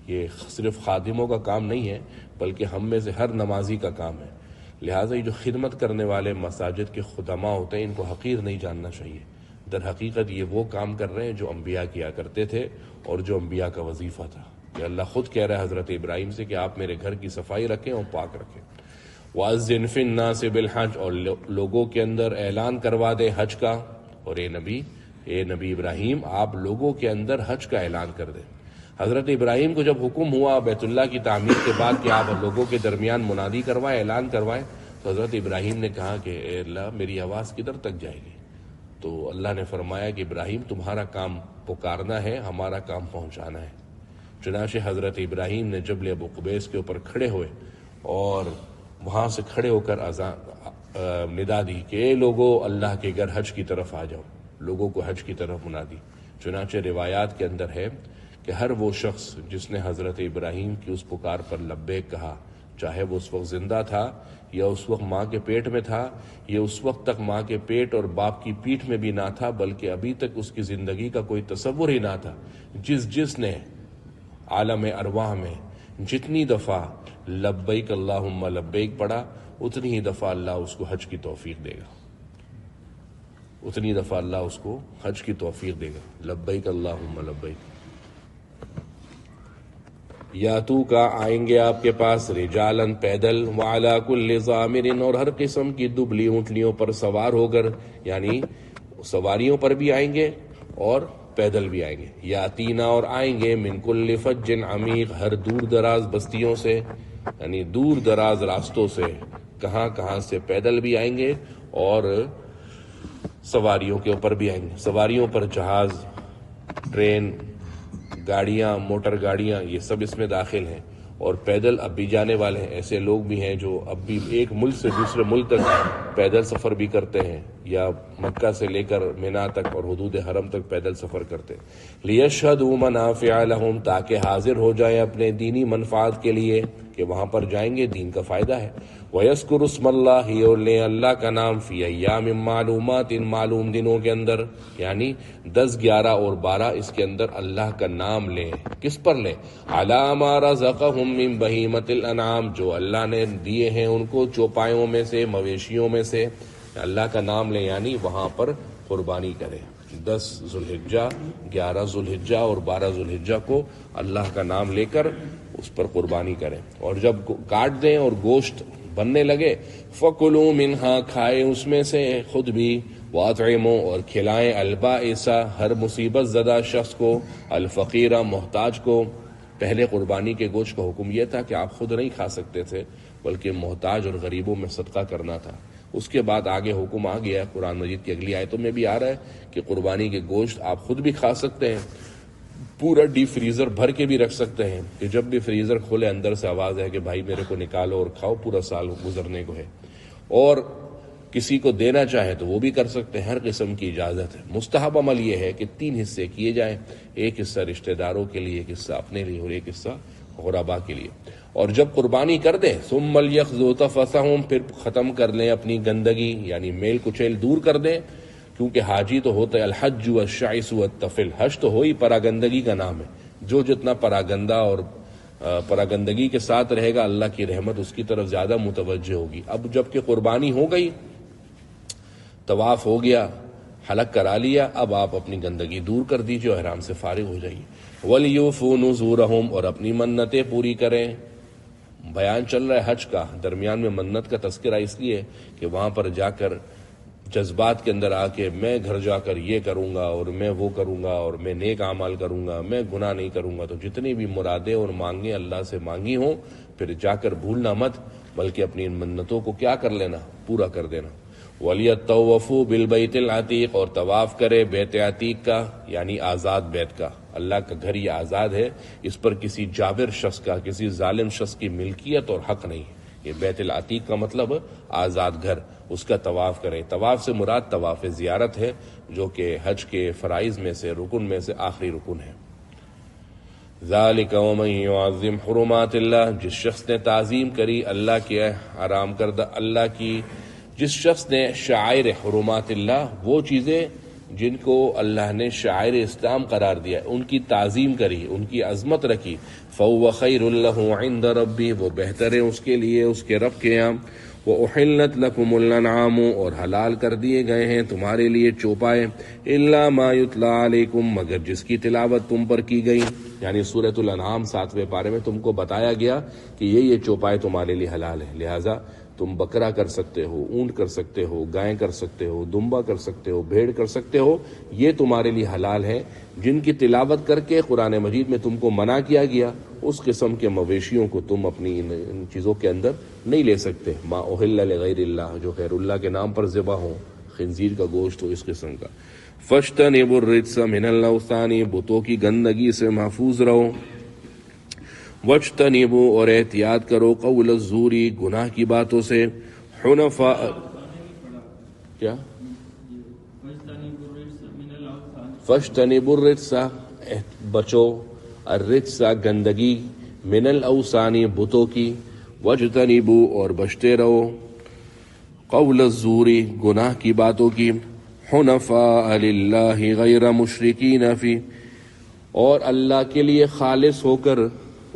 یہ صرف خادموں کا کام نہیں ہے بلکہ ہم میں سے ہر نمازی کا کام ہے. لہٰذا یہ جو خدمت کرنے والے مساجد کے خدماء ہوتے ہیں ان کو حقیر نہیں جاننا چاہیے. در حقیقت یہ وہ کام کر رہے ہیں جو انبیاء کیا کرتے تھے اور جو انبیاء کا وظیفہ تھا. کہ اللہ خود کہہ رہا ہے حضرت ابراہیم سے کہ آپ میرے گھر کی صفائی رکھیں اور پاک رکھیں. وَأَذِّنْ فِي النَّاسِ بِالْحَجِّ، اور لوگوں کے اندر اعلان کروا دے حج کا. اور اے نبی ابراہیم آپ لوگوں کے اندر حج کا اعلان کر دیں. حضرت ابراہیم کو جب حکم ہوا بیت اللہ کی تعمیر کے بعد کہ آپ لوگوں کے درمیان منادی کروائیں، اعلان کروائیں، تو حضرت ابراہیم نے کہا کہ اے اللہ میری آواز کدھر تک جائے گی؟ تو اللہ نے فرمایا کہ ابراہیم تمہارا کام پکارنا ہے، ہمارا کام پہنچانا ہے. چنانچہ حضرت ابراہیم نے جبل ابو قبیس کے اوپر کھڑے ہوئے اور وہاں سے کھڑے ہو کر ندا دی کہ اے لوگو اللہ کے گھر حج کی طرف آ جاؤ. لوگوں کو حج کی طرف منادی. چنانچہ روایات کے اندر ہے کہ ہر وہ شخص جس نے حضرت ابراہیم کی اس پکار پر لبیک کہا، چاہے وہ اس وقت زندہ تھا یا اس وقت ماں کے پیٹ میں تھا یا اس وقت تک ماں کے پیٹ اور باپ کی پیٹھ میں بھی نہ تھا بلکہ ابھی تک اس کی زندگی کا کوئی تصور ہی نہ تھا، جس نے عالم ارواح میں جتنی دفعہ لبیک اللہم لبیک پڑھا اتنی ہی دفعہ اللہ اس کو حج کی توفیق دے گا. اتنی دفعہ اللہ اس کو حج کی توفیق دے گا. لبیک اللہم لبیک. یاتو کا آئیں گے آپ کے پاس رجالن پیدل وعلی کل ضامر، اور ہر قسم کی دبلی اونٹنیوں پر سوار ہو کر، یعنی سواریوں پر بھی آئیں گے اور پیدل بھی آئیں گے. یاتینا، اور آئیں گے من کل فج عمیق، ہر دور دراز بستیوں سے، یعنی دور دراز راستوں سے، کہاں سے پیدل بھی آئیں گے اور سواریوں کے اوپر بھی آئیں گے. سواریوں پر جہاز، ٹرین، گاڑیاں، موٹر گاڑیاں، یہ سب اس میں داخل ہیں. اور پیدل اب بھی جانے والے ہیں. ایسے لوگ بھی ہیں جو اب بھی ایک ملک سے دوسرے ملک تک پیدل سفر بھی کرتے ہیں، یا مکہ سے لے کر مینا تک اور حدود حرم تک پیدل سفر کرتے ہیں. لیشہدوا منافع لہم، تاکہ حاضر ہو جائیں اپنے دینی منفعت کے لیے، کہ وہاں پر جائیں گے دین کا فائدہ ہے. وَيَذْكُرُوا اسْمَ اللَّهِ، اور لیں اللہ کا نام، فی ایام معلومات، ان معلوم دنوں کے اندر، یعنی 10، 11 اور 12 اس کے اندر اللہ کا نام لیں. کس پر لیں؟ عَلَىٰ مَا رَزَقَهُم مِّن بَهِیمَةِ الْأَنْعَامِ، جو اللہ نے دیے ہیں ان کو چوپایوں میں سے، مویشیوں میں سے. اللہ کا نام لیں یعنی وہاں پر قربانی کریں. 10 ذوالحجہ، 11 ذوالحجہ اور 12 ذوالحجہ کو اللہ کا نام لے کر اس پر قربانی کریں. اور جب کاٹ دیں اور گوشت بننے لگے، فَكُلُوا مِنْهَا، کھائیں اس میں سے خود بھی، وَأَطْعِمُوا، اور کھلائیں، البائس، ہر مصیبت زدہ شخص کو، الفقیرہ، محتاج کو. پہلے قربانی کے گوشت کا حکم یہ تھا کہ آپ خود نہیں کھا سکتے تھے بلکہ محتاج اور غریبوں میں صدقہ کرنا تھا. اس کے بعد آگے حکم آ گیا، قرآن مجید کی اگلی آیتوں میں بھی آ رہا ہے کہ قربانی کے گوشت آپ خود بھی کھا سکتے ہیں، پورا ڈیپ فریزر بھر کے بھی رکھ سکتے ہیں کہ جب بھی فریزر کھولے اندر سے آواز ہے کہ بھائی میرے کو نکالو اور کھاؤ، پورا سال گزرنے کو ہے. اور کسی کو دینا چاہے تو وہ بھی کر سکتے ہیں، ہر قسم کی اجازت ہے. مستحب عمل یہ ہے کہ 3 حصے کیے جائیں، ایک حصہ رشتہ داروں کے لیے، ایک حصہ اپنے لیے اور ایک حصہ غرباء کے لیے. اور جب قربانی کر دیں، ثم لیقضوا تفثهم، پھر ختم کر لیں اپنی گندگی، یعنی میل کچیل دور کر دیں. کیونکہ حاجی تو ہوتا ہے الحج والشعث والطفل، حج تو ہو ہی پراگندگی کا نام ہے. جو جتنا پراگندہ اور پراگندگی کے ساتھ رہے گا اللہ کی رحمت اس کی طرف زیادہ متوجہ ہوگی. اب جب کہ قربانی ہو گئی، طواف ہو گیا، حلق کرا لیا، اب آپ اپنی گندگی دور کر دیجیے اور احرام سے فارغ ہو جائیے. وَلْيُوفُوا نُذُورَهُمْ، اور اپنی منتیں پوری کریں. بیان چل رہا ہے حج کا، درمیان میں منت کا تذکرہ اس لیے کہ وہاں پر جا کر جذبات کے اندر آ کے میں گھر جا کر یہ کروں گا اور میں وہ کروں گا اور میں نیک اعمال کروں گا، میں گناہ نہیں کروں گا. تو جتنی بھی مرادیں اور مانگیں اللہ سے مانگی ہوں، پھر جا کر بھولنا مت، بلکہ اپنی ان منتوں کو کیا کر لینا، پورا کر دینا. وَلْيَطَّوَّفُوا بِالْبَيْتِ الْعَتِيقِ، اور طواف کرے بیت عتیق کا، یعنی آزاد بیت کا. اللہ کا گھر یہ آزاد ہے، اس پر کسی جابر شخص کا، کسی ظالم شخص کی ملکیت اور حق نہیں. یہ بیت العتیق کا مطلب آزاد گھر، اس کا طواف کریں. طواف سے مراد طواف زیارت ہے، جو کہ حج کے فرائض میں سے، رکن میں سے آخری رکن ہے. ذَلِكَ وَمَن يُعَظِّمْ حُرُمَاتِ اللَّهِ، جس شخص نے تعظیم کری اللہ کے حرام کردہ، اللہ کی، جس شخص نے شعائر حرمات اللہ، وہ چیزیں جن کو اللہ نے شاعر اسلام قرار دیا، ان کی تعظیم کری، ان کی عظمت رکھی، فَهُوَ خَيْرٌ لَهُ عِنْدَ رَبِّهِ، وہ بہتر ہے اس کے لیے اس کے رب کے یہاں، وَأُحِلَّتْ لَكُمُ الْأَنْعَامُ، اور حلال کر دیے گئے ہیں تمہارے لیے چوپائے، إِلَّا مَا يُتْلَى عَلَيْكُمْ، مگر جس کی تلاوت تم پر کی گئی، یعنی سورۃ الانعام 7ویں پارے میں تم کو بتایا گیا کہ یہ چوپائے تمہارے لیے حلال ہے، لہٰذا تم بکرا کر سکتے ہو، اونٹ کر سکتے ہو، گائے کر سکتے ہو، دمبا کر سکتے ہو، بھیڑ کر سکتے ہو، یہ تمہارے لیے حلال ہے۔ جن کی تلاوت کر کے قرآن مجید میں تم کو منع کیا گیا، اس قسم کے مویشیوں کو تم اپنی ان چیزوں کے اندر نہیں لے سکتے۔ ما احل لغیر اللہ، جو غیر اللہ کے نام پر ذبح ہو، خنزیر کا گوشت ہو، اس قسم کا۔ فاجتنبوا الرجس من الاوثان، بتوں کی گندگی سے محفوظ رہو۔ واجتنبوا، اور احتیاط کرو، قول الزور، گناہ کی باتوں سے، حنفاء، کیا فاجتنبوا الرجس، بچو، الرجس گندگی، من الاوثان بتوں کی، واجتنبوا، اور بچتے رہو، قول الزور، گناہ کی باتوں کی، حنفاء للہ غیر مشرکین فی، اور اللہ کے لیے خالص ہو کر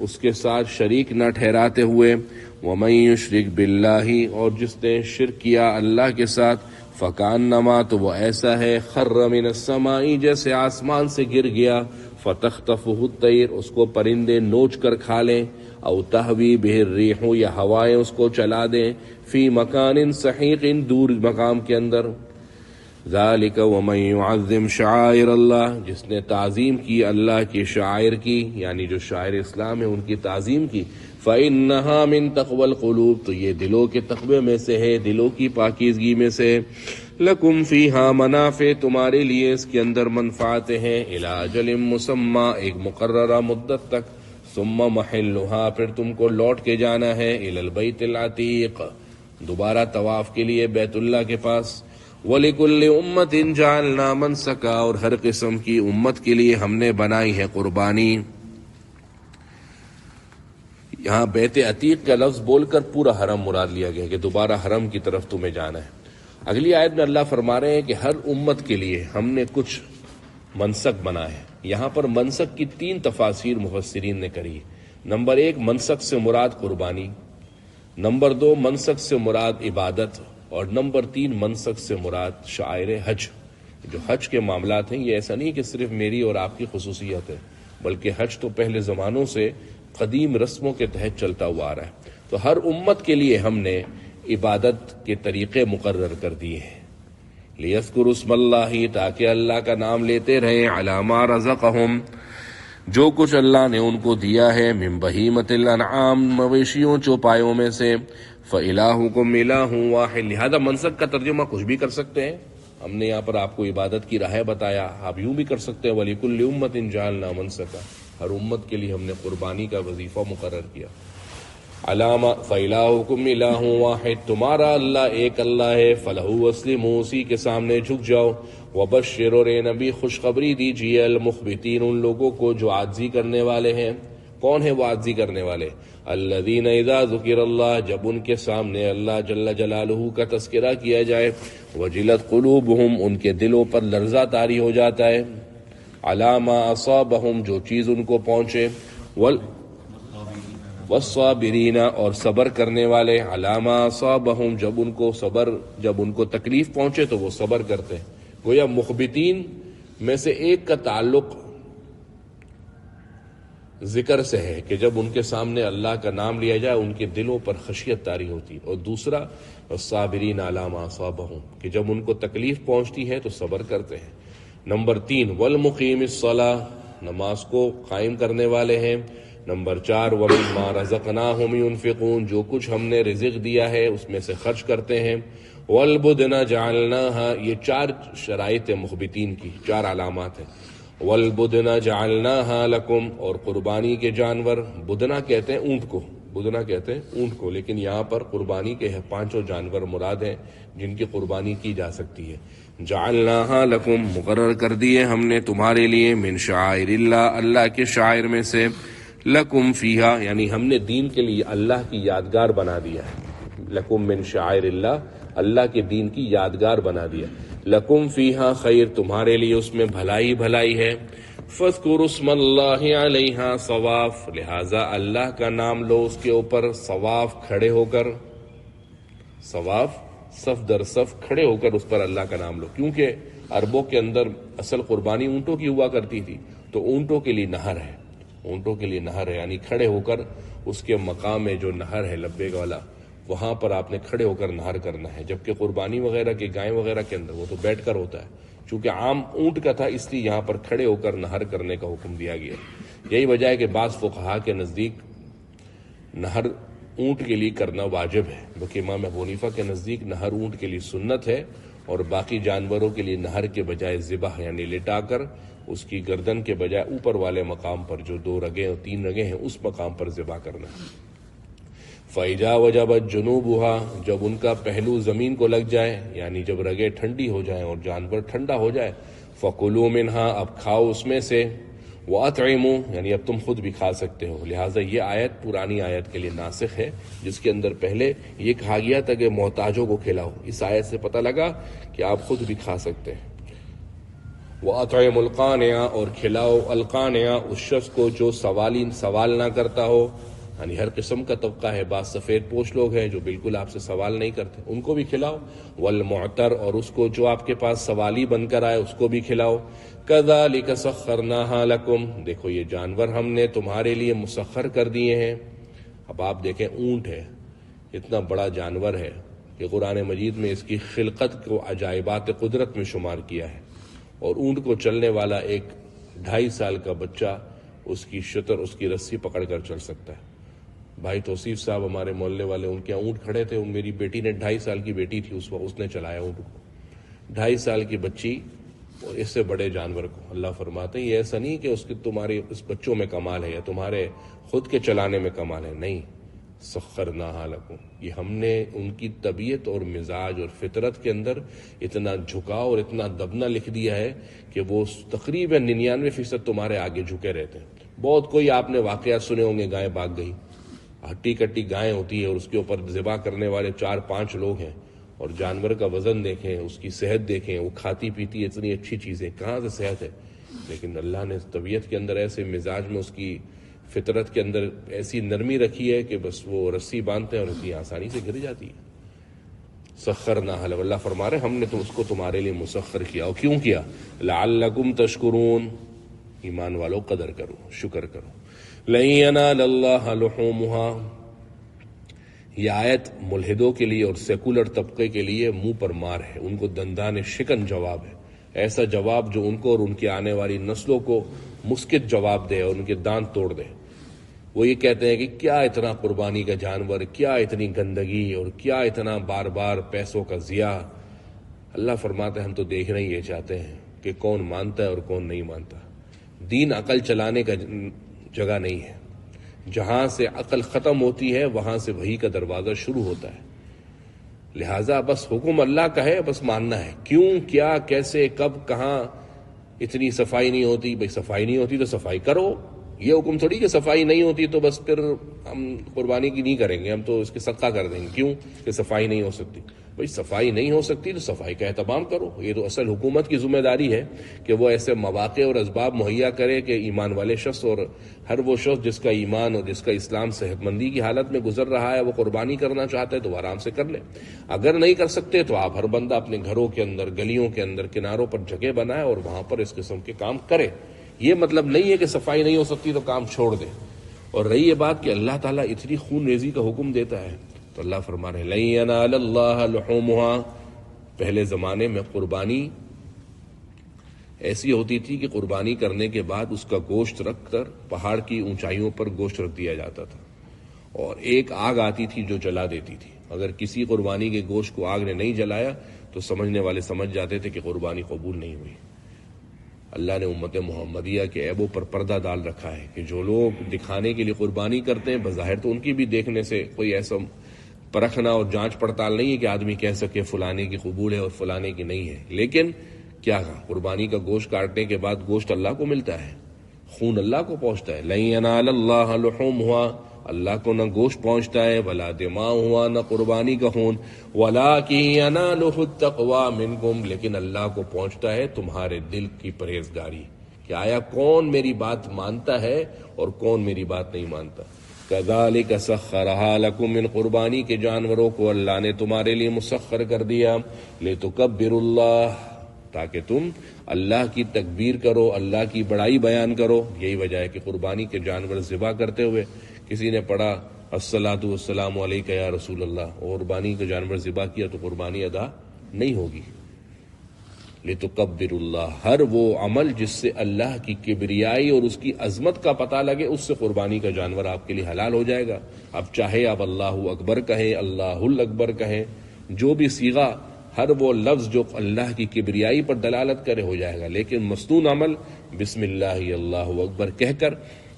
اس کے ساتھ شریک نہ ٹھہراتے ہوئے، وَمَن يُشْرِكْ بِاللَّهِ، اور جس نے شرک کیا اللہ کے ساتھ، فَكَأَنَّمَا، تو وہ ایسا ہے، خَرَّ مِنَ السَّمَاءِ، جیسے آسمان سے گر گیا، فَتَخْطَفُهُ الطَّيْرُ، اس کو پرندے نوچ کر کھا لیں، او تہوی بہ الرِّیحُ، یا ہوائیں اس کو چلا دیں، فی مکان سحیق، دور مقام کے اندر۔ ذالک ومن یعظم شعائر اللہ، جس نے تعظیم کی اللہ کی شعائر کی، یعنی جو شاعر اسلام ہے ان کی تعظیم کی، فإنہا من تقوی القلوب، تو یہ دلوں کے تقوی میں سے ہے، دلوں کی پاکیزگی میں سے۔ لکم فیہا منافع، تمہارے لیے اس کے اندر منفعتیں ہیں، الی اجل مسمی، ایک مقررہ مدت تک، ثم محلھا، پھر تم کو لوٹ کے جانا ہے، الی البیت العتیق، دوبارہ طواف کے لیے بیت اللہ کے پاس۔ وَلِكُلِّ أُمَّةٍ جَعَلْنَا مَنْسَكًا، اور ہر قسم کی امت کے لیے ہم نے بنائی ہے قربانی۔ یہاں بیت عتیق کا لفظ بول کر پورا حرم مراد لیا گیا کہ دوبارہ حرم کی طرف تمہیں جانا ہے۔ اگلی آیت میں اللہ فرما رہے ہیں کہ ہر امت کے لیے ہم نے کچھ منسک بنا ہے۔ یہاں پر منسک کی 3 تفاسیر مفسرین نے کری۔ نمبر 1، منسک سے مراد قربانی، نمبر 2، منسک سے مراد عبادت، اور نمبر 3، منسک سے مراد شعائر حج۔ جو حج کے معاملات ہیں، یہ ایسا نہیں کہ صرف میری اور آپ کی خصوصیت ہے، بلکہ حج تو پہلے زمانوں سے قدیم رسموں کے تحت چلتا ہوا آ رہا ہے۔ تو ہر امت کے لیے ہم نے عبادت کے طریقے مقرر کر دیے ہیں، لیذکروا اسم اللہ، تاکہ اللہ کا نام لیتے رہیں، علی ما رزقہم، جو کچھ اللہ نے ان کو دیا ہے، من بہیمۃ الانعام، مویشیوں چوپایوں میں سے، فَإِلَٰهُكُمْ إِلَٰهٌ وَاحِدٌ، لہذا منسک کا ترجمہ کچھ بھی کر سکتے ہیں۔ ہم نے یہاں پر آپ کو عبادت کی راہ بتایا، آپ یوں بھی کر سکتے ہیں، وَلِكُلِّ أُمَّةٍ جَعَلْنَا مَنْسَكًا، ہر امت کے لیے ہم نے قربانی کا وظیفہ مقرر کیا۔ علامہ فَإِلَٰهُكُمْ إِلَٰهٌ وَاحِدٌ، تمہارا اللہ ایک اللہ ہے، فَلَهُ وَاسْلِمُوا، اسی کے سامنے جھک جاؤ، وَبَشِّرْ، اور اے نبی خوشخبری دیجیے، المخبتین، ان لوگوں کو جو عاجزی کرنے والے ہیں۔ کون ہے وہ عاجزی کرنے والے؟ الذین اذا ذکر اللہ، جب ان کے سامنے اللہ جل جلالہ کا تذکرہ کیا جائے، وجلت قلوبہم، ان کے دلوں پر لرزہ طاری ہو جاتا ہے، علی ما اصابہم، جو چیز ان کو پہنچے، والصابرین، اور صبر کرنے والے، علی ما اصابہم، جب ان کو تکلیف پہنچے تو وہ صبر کرتے ہیں۔ گویا مخبتین میں سے ایک کا تعلق ذکر سے ہے کہ جب ان کے سامنے اللہ کا نام لیا جائے ان کے دلوں پر خشیت طاری ہوتی، اور دوسرا الصابرین علی ما اصابہم، کہ جب ان کو تکلیف پہنچتی ہے تو صبر کرتے ہیں۔ نمبر 3، والمقیم الصلاۃ، نماز کو قائم کرنے والے ہیں۔ نمبر 4، ومما رزقناہم ينفقون، جو کچھ ہم نے رزق دیا ہے اس میں سے خرچ کرتے ہیں۔ والبدن جعلناہا، یہ 4 شرائط مخبتین کی، 4 علامات ہیں۔ والبدن جعلناہا لکم، اور قربانی کے جانور، بدنا کہتے ہیں اونٹ کو، بدنا کہتے ہیں اونٹ کو، لیکن یہاں پر قربانی کے 5 جانور مراد ہیں جن کی قربانی کی جا سکتی ہے۔ جعلناہا لکم، مقرر کر دیے ہم نے تمہارے لیے، من شعائر اللہ، اللہ کے شاعر میں سے، لکم فیہا، یعنی ہم نے دین کے لیے اللہ کی یادگار بنا دیا ہے، لکم من شعائر اللہ، اللہ کے دین کی یادگار بنا دیا، لکم فیہا خیر، تمہارے لیے اس میں بھلائی بھلائی ہے، فاذکروا اسم اللہ علیہا صواف، لہذا اللہ کا نام لو اس کے اوپر صواف کھڑے ہو کر، صواف صف در صف کھڑے ہو کر اس پر اللہ کا نام لو، کیونکہ عربوں کے اندر اصل قربانی اونٹوں کی ہوا کرتی تھی، تو اونٹوں کے لیے نہر ہے، اونٹوں کے لیے نہر ہے، یعنی کھڑے ہو کر اس کے مقام میں جو نہر ہے لبیک والا، وہاں پر آپ نے کھڑے ہو کر نہر کرنا ہے، جبکہ قربانی وغیرہ کے گائے وغیرہ کے اندر وہ تو بیٹھ کر ہوتا ہے، چونکہ عام اونٹ کا تھا اس لیے یہاں پر کھڑے ہو کر نہر کرنے کا حکم دیا گیا۔ یہی وجہ ہے کہ بعض فقہا کے نزدیک نہر اونٹ کے لیے کرنا واجب ہے، بلکہ امام ابو حنیفہ کے نزدیک نہر اونٹ کے لیے سنت ہے، اور باقی جانوروں کے لیے نہر کے بجائے ذبح یعنی لٹا کر اس کی گردن کے بجائے اوپر والے مقام پر جو 2 رگیں اور 3 رگیں ہیں اس مقام پر ذبح کرنا ہے۔ فَإِذَا وَجَبَتْ جُنُوبُهَا، جب ان کا پہلو زمین کو لگ جائے، یعنی جب رگیں ٹھنڈی ہو جائیں اور جانور ٹھنڈا ہو جائے، فَكُلُوا مِنْهَا، اب کھاؤ اس میں سے، وَأَطْعِمُوا، یعنی اب تم خود بھی کھا سکتے ہو۔ لہٰذا یہ آیت پرانی آیت کے لیے ناسخ ہے، جس کے اندر پہلے یہ کہا گیا تھا کہ محتاجوں کو کھلاؤ، اس آیت سے پتہ لگا کہ آپ خود بھی کھا سکتے ہیں۔ وَأَطْعِمُوا الْقَانِعَ، اور کھلاؤ القانع، اس شخص کو جو سوال نہ کرتا ہو، یعنی ہر قسم کا طبقہ ہے، بعض سفید پوش لوگ ہیں جو بالکل آپ سے سوال نہیں کرتے، ان کو بھی کھلاؤ، والمعتر، اور اس کو جو آپ کے پاس سوالی بن کر آئے اس کو بھی کھلاؤ۔ كَذَلِكَ سَخَّرْنَاهَا لَكُمْ، دیکھو یہ جانور ہم نے تمہارے لیے مسخر کر دیے ہیں۔ اب آپ دیکھیں اونٹ ہے، اتنا بڑا جانور ہے کہ قرآن مجید میں اس کی خلقت کو عجائبات قدرت میں شمار کیا ہے، اور اونٹ کو چلنے والا ایک 2.5 سال کا بچہ اس کی شتر، اس کی رسی پکڑ کر چل سکتا ہے۔ بھائی توصیف صاحب ہمارے محلے والے، ان کے اونٹ کھڑے تھے، میری بیٹی نے 2.5 سال کی بیٹی تھی اس وقت، اس نے چلایا اونٹ کو، 2.5 سال کی بچی اور اس سے بڑے جانور کو۔ اللہ فرماتے ہیں یہ ایسا نہیں کہ اس کے تمہارے اس بچوں میں کمال ہے یا تمہارے خود کے چلانے میں کمال ہے، نہیں، سخرناہا لکم، یہ ہم نے ان کی طبیعت اور مزاج اور فطرت کے اندر اتنا جھکاؤ اور اتنا دبنا لکھ دیا ہے کہ وہ تقریباً 99% تمہارے آگے جھکے رہتے ہیں۔ بہت کوئی آپ نے واقعات سنے ہوں گے، گائے بھاگ گئی، ہٹی کٹی گائے ہوتی ہے اور اس کے اوپر ذبح کرنے والے 4-5 لوگ ہیں، اور جانور کا وزن دیکھیں، اس کی صحت دیکھیں، وہ کھاتی پیتی اتنی اچھی چیزیں، کہاں سے صحت ہے؟ لیکن اللہ نے طبیعت کے اندر ایسے مزاج میں، اس کی فطرت کے اندر ایسی نرمی رکھی ہے کہ بس وہ رسی باندھتے ہیں اور اتنی آسانی سے گر جاتی ہے۔ سخرناہا لکم، اللہ فرما رہے ہم نے تو اس کو تمہارے لیے مسخر کیا، اور کیوں کیا؟ لعلکم تشکرون، ایمان والو قدر کرو، شکر کرو۔ لن ینال اللہ لحومہا، یہ آیت ملحدوں کے لیے اور سیکولر طبقے کے لیے منہ پر مار ہے، ان کو دندان شکن جواب ہے، ایسا جواب جو ان کو اور ان کی آنے والی نسلوں کو مسکت جواب دے اور ان کے دانت توڑ دے۔ وہ یہ کہتے ہیں کہ کیا اتنا قربانی کا جانور، کیا اتنی گندگی، اور کیا اتنا بار بار پیسوں کا ضیاع۔ اللہ فرماتے ہیں ہم تو دیکھنا ہی یہ چاہتے ہیں کہ کون مانتا ہے اور کون نہیں مانتا۔ دین عقل چلانے کا جگہ نہیں ہے، جہاں سے عقل ختم ہوتی ہے وہاں سے وحی کا دروازہ شروع ہوتا ہے۔ لہٰذا بس حکم اللہ کا ہے، بس ماننا ہے، کیوں، کیا، کیسے، کب، کہاں۔ اتنی صفائی نہیں ہوتی، بھائی صفائی نہیں ہوتی تو صفائی کرو، یہ حکم تھوڑی کہ صفائی نہیں ہوتی تو بس پھر ہم قربانی کی نہیں کریں گے، ہم تو اس کے صدقہ کر دیں گے، کیوں کہ صفائی نہیں ہو سکتی۔ بھائی صفائی نہیں ہو سکتی تو صفائی کا اہتمام کرو، یہ تو اصل حکومت کی ذمہ داری ہے کہ وہ ایسے مواقع اور اسباب مہیا کرے کہ ایمان والے شخص اور ہر وہ شخص جس کا ایمان اور جس کا اسلام صحت مندی کی حالت میں گزر رہا ہے، وہ قربانی کرنا چاہتا ہے تو وہ آرام سے کر لے۔ اگر نہیں کر سکتے تو آپ ہر بندہ اپنے گھروں کے اندر، گلیوں کے اندر، کناروں پر جگہ بنائے اور وہاں پر اس قسم کے کام کرے۔ یہ مطلب نہیں ہے کہ صفائی نہیں ہو سکتی تو کام چھوڑ دے۔ اور رہی یہ بات کہ اللہ تعالیٰ اتنی خون ریزی کا حکم دیتا ہے تو اللہ فرما رہے ہیں لن ینال اللہ لحومہا، پہلے زمانے میں قربانی ایسی ہوتی تھی کہ قربانی کرنے کے بعد اس کا گوشت رکھ کر پہاڑ کی اونچائیوں پر گوشت رکھ دیا جاتا تھا، اور ایک آگ آتی تھی جو جلا دیتی تھی۔ اگر کسی قربانی کے گوشت کو آگ نے نہیں جلایا تو سمجھنے والے سمجھ جاتے تھے کہ قربانی قبول نہیں ہوئی۔ اللہ نے امت محمدیہ کے عیبوں پر پردہ ڈال رکھا ہے کہ جو لوگ دکھانے کے لیے قربانی کرتے ہیں، بظاہر تو ان کی بھی دیکھنے سے کوئی ایسا پرکھنا اور جانچ پڑتال نہیں ہے کہ آدمی کہہ سکے فلانے کی قبول ہے اور فلانے کی نہیں ہے، لیکن کیا قربانی کا گوشت کاٹنے کے بعد گوشت اللہ کو ملتا ہے، خون اللہ کو پہنچتا ہے۔ لن ینال اللہ لحومہا اللہ کو نہ گوشت پہنچتا ہے، ولا دماء ہوا نہ قربانی کا خون، ولکن ینالہ التقوی منکم، لیکن اللہ کو پہنچتا ہے تمہارے دل کی پرہیزگاری، کہ آیا کون میری بات مانتا ہے اور کون میری بات نہیں مانتا۔ کذالک سخرھا لکم، ان قربانی کے جانوروں کو اللہ نے تمہارے لیے مسخر کر دیا، لتکبروا اللہ، تاکہ تم اللہ کی تکبیر کرو، اللہ کی بڑائی بیان کرو۔ یہی وجہ ہے کہ قربانی کے جانور ذبح کرتے ہوئے کسی نے پڑھا الصلاۃ والسلام علیک یا رسول اللہ، اور قربانی کا جانور ذبح کیا تو قربانی ادا نہیں ہوگی۔ لتکبروا اللہ، ہر وہ عمل جس سے اللہ کی کبریائی اور اس کی عظمت کا پتہ لگے، اس سے قربانی کا جانور آپ کے لیے حلال ہو جائے گا۔ اب چاہے آپ اللہ اکبر کہیں، اللہ الاکبر کہیں، جو بھی صیغہ، ہر وہ لفظ جو اللہ کی کبریائی پر دلالت کرے ہو جائے گا، لیکن مصنون عمل بسم اللہ اللہ اکبر کہہ کر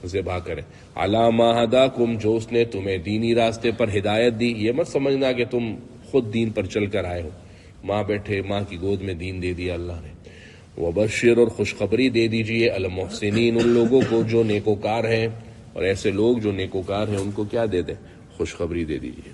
ذبح کریں۔ علی ما ہداکم، جو اس نے تمہیں دینی راستے پر ہدایت دی۔ یہ مت سمجھنا کہ تم خود دین پر چل کر آئے ہو، ماں بیٹھے ماں کی گود میں دین دے دیا اللہ نے۔ وبشر، اور خوشخبری دے دیجئے، المحسنین، ان لوگوں کو جو نیکوکار ہیں، اور ایسے لوگ جو نیکوکار ہیں ان کو کیا دے دیں؟ خوشخبری دے دیجئے۔